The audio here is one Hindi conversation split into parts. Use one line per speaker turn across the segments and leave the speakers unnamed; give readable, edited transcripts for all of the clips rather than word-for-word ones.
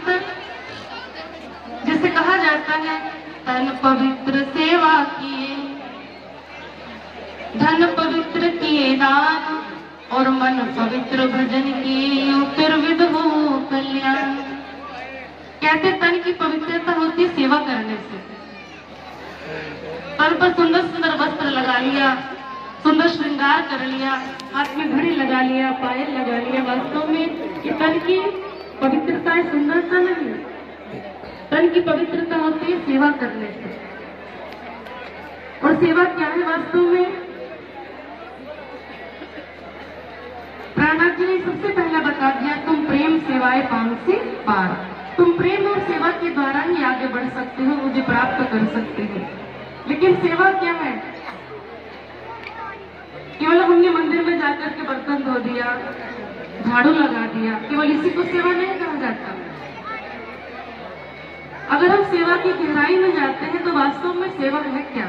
पवित्र, जिसे कहा जाता है तन पवित्र सेवा किए, धन पवित्र किए दान, और मन पवित्र भजन किए, त्रिविध हो कल्याण। कहते तन की पवित्रता होती है सेवा करने से। तन पर सुंदर सुंदर वस्त्र लगा लिया, सुंदर श्रृंगार कर लिया, हाथ में घड़ी लगा लिया, पायल लगा लिया, वास्तव में ये तन की पवित्रता है, सुंदरता नहीं। तन की पवित्रता होती है सेवा करने से। और सेवा क्या है वास्तव में? प्राणनाथ जी ने सबसे पहला बता दिया, तुम प्रेम सेवाए पांग से पार। तुम प्रेम और सेवा के द्वारा ही आगे बढ़ सकते हो, मुझे प्राप्त कर सकते हो। लेकिन सेवा क्या है? केवल हमने मंदिर में जाकर के बर्तन धो दिया, झाड़ू लगा दिया, केवल इसी को सेवा नहीं कहा जाता। अगर हम सेवा की गहराई में जाते हैं तो वास्तव में सेवा है क्या?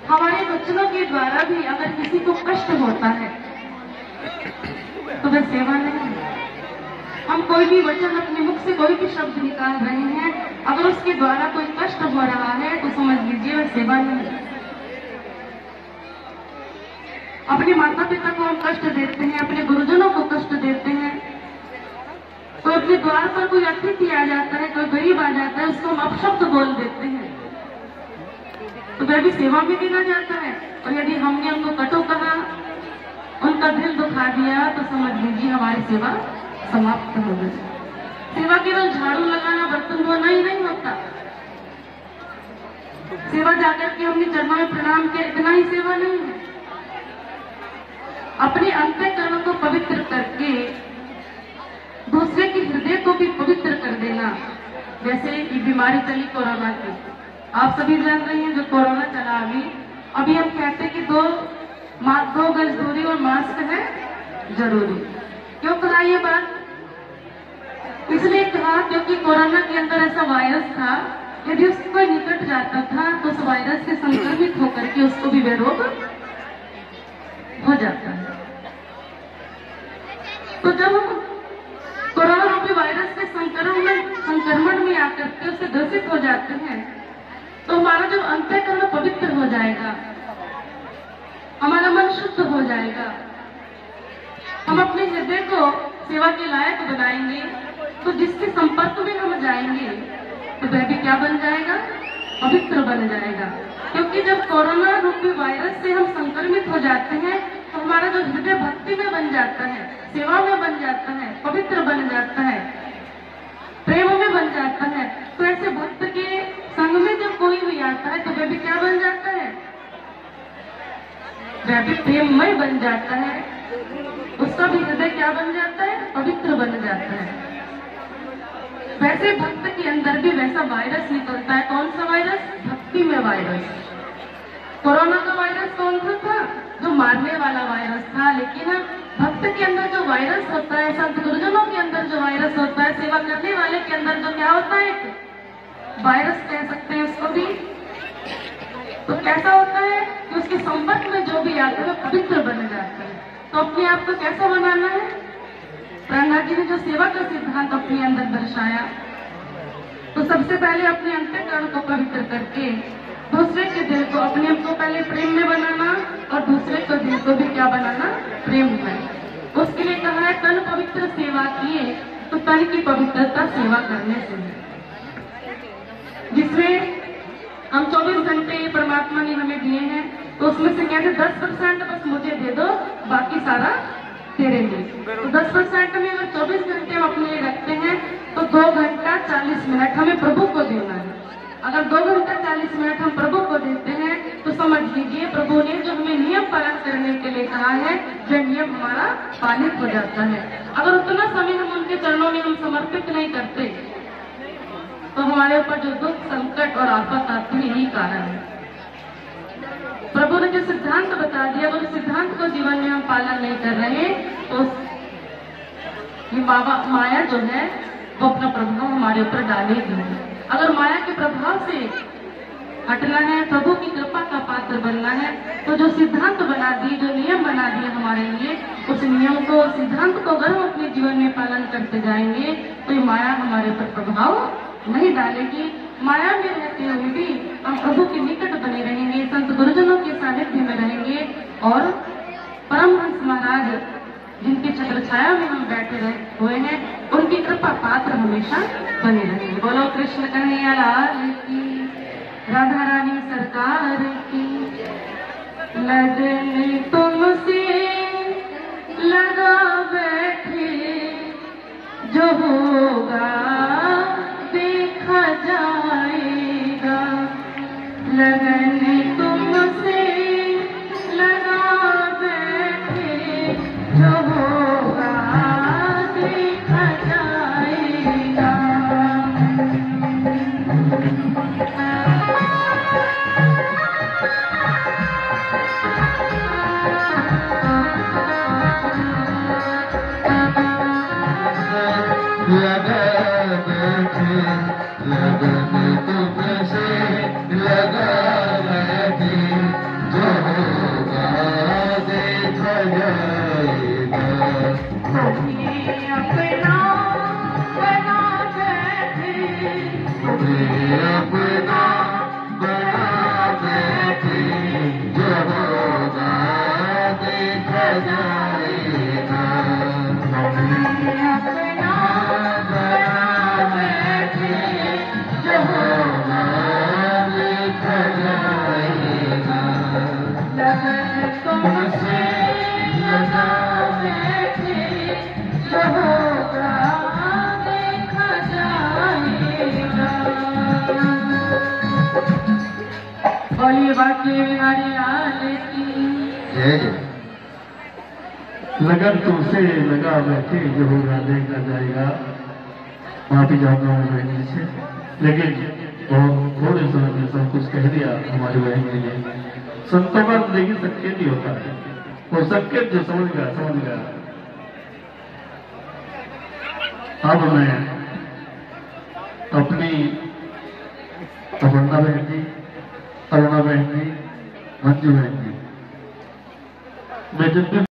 हमारे वचनों के द्वारा भी अगर किसी को कष्ट होता है तो वह सेवा नहीं है। हम कोई भी वचन अपने मुख से कोई भी शब्द निकाल रहे हैं, अगर उसके द्वारा कोई कष्ट हो रहा है तो समझ लीजिए वह सेवा नहीं है। अपने माता पिता को हम कष्ट देते हैं, अपने गुरुजनों को कष्ट देते हैं, कोई अपने द्वार पर कोई अतिथि आ जाता है, कोई गरीब आ जाता है, उसको हम अपशब्द बोल देते हैं, तो वह भी सेवा में गिना जाता है। और यदि हमने उनको कटु कहा, उनका दिल दुखा दिया, तो समझ लीजिए हमारी सेवा समाप्त हो गई। सेवा केवल झाड़ू लगाना, बर्तन धोना ही नहीं होता। सेवा जाकर के हमने चरणों में प्रणाम किया, इतना ही सेवा नहीं है। अपने अंतःकरण को पवित्र करके दूसरे के हृदय को भी पवित्र कर देना। जैसे ये बीमारी चली कोरोना की, आप सभी जान रहे हैं, जो कोरोना चला अभी हम कहते हैं कि 2 गज दूरी और मास्क है जरूरी। क्यों कहा ये बात? इसलिए कहा क्योंकि कोरोना के अंदर ऐसा वायरस था, यदि उसको कोई निकट जाता था तो उस वायरस से संक्रमित होकर के उसको भी वह रोग हो जाता है। तो जब हम कोरोना रूपी वायरस के संक्रमण में आकर के उससे ग्रसित हो जाते हैं तो हमारा जो अंतःकरण पवित्र हो जाएगा, हमारा मन शुद्ध हो जाएगा, हम अपने हृदय को सेवा के लायक बनाएंगे, तो जिसके संपर्क में हम जाएंगे तो वह भी क्या बन जाएगा? पवित्र बन जाएगा। क्योंकि जब कोरोना रूपी वायरस से हम संक्रमित हो जाते हैं तो हमारा जो हृदय भक्ति में बन जाता है, सेवा में बन जाता है, पवित्र बन जाता है, प्रेम में बन जाता है। तो ऐसे भक्त के संग में जब कोई भी आता है तो वह भी क्या बन जाता है? वह भी प्रेममय बन जाता है, उसका भी हृदय क्या बन जाता है? पवित्र बन जाता है। वैसे भक्त के अंदर भी वैसा वायरस निकलता है। कौन सा वायरस? भक्ति में वायरस। कोरोना का वायरस कौन सा था? जो मारने वाला वायरस था। लेकिन भक्त के अंदर जो वायरस होता है, संत गुरुजनों के अंदर जो वायरस होता है, सेवा करने वाले के अंदर जो क्या होता है, वायरस कह सकते हैं उसको भी। तो कैसा होता है कि उसके संपर्क में जो भी आता है वो पवित्र बन जाता है। तो अपने आप को कैसा बनाना है? प्राणनाथ जी ने जो सेवा का सिद्धांत अपने अंदर दर्शाया, तो सबसे पहले अपने अंतःकरण को पवित्र करके दूसरे के दिल को, अपने को पहले प्रेम में बनाना और दूसरे के दिल को भी क्या बनाना? प्रेम में। उसके लिए कहा है तन पवित्र सेवा किए, तो तन की पवित्रता सेवा करने से है, जिसमें हम 24 घंटे परमात्मा ने हमें दिए हैं, तो उसमें से कहते 10% बस मुझे दे दो, बाकी सारा तेरे लिए। तो 10% में अगर 24 घंटे हम अपने लिए रखते हैं तो 2 घंटा 40 मिनट हमें प्रभु को देना है। अगर 2 घंटा 40 मिनट हम प्रभु को देते हैं तो समझ लीजिए प्रभु ने जो हमें नियम पालन करने के लिए कहा है, वह नियम हमारा पालित हो जाता है। अगर उतना समय हम उनके चरणों में हम समर्पित नहीं करते तो हमारे ऊपर जो दुख, संकट और आफत आती है, यही कारण है। प्रभु ने जो सिद्धांत बता दिया, वो सिद्धांत को जीवन में हम पालन नहीं कर रहे तो ये माया जो है वो अपना प्रभाव हमारे ऊपर डालेगी। अगर माया के प्रभाव से हटना है, प्रभु की कृपा का पात्र बनना है, तो जो सिद्धांत बना दिए, जो नियम बना दिए हमारे लिए, उस नियम को, सिद्धांत को अगर हम अपने जीवन में पालन करते जाएंगे तो ये माया हमारे पर प्रभाव नहीं डालेगी। माया में रहते हुए भी हम प्रभु के निकट बने रहेंगे, संत गुरुजनों के सानिध्य में रहेंगे और परमहंस महाराज जिनके छत्र छाया में हम बैठे हुए हैं उनकी कृपा पात्र हमेशा बने रहेंगे। बोलो कृष्ण कन्हैया लाल की, राधा रानी सरकार की। लगन तुमसे लगा बैठे, जो होगा देखा जाएगा। लगन तुमसे लगा बैठे, जो होगा देखा जाएगा।
लगा बैठे लगन तुमसे लगा बैठे, जो होगा देखा जाएगा।
अपना बना बैठे,
अपना बना बैठे, जो होगा देखा जाएगा।
बोलिए बाकी बिहारी लाल की।
लगन तुमसे लगा बैठे, जो होगा देखा जाएगा। माफी चाहता हूँ बहन से, लेकिन बहुत थोड़े समय में सब कुछ कह दिया हमारी बहन के लिए। संतों का लेकिन संकेत ही होता है, वो संकेत जो समझ गया समझ गया। अब मैं अपनी अपर्णा बहन जी, अरुणा बहन जी, मंजू बहन जी, मैं जब भी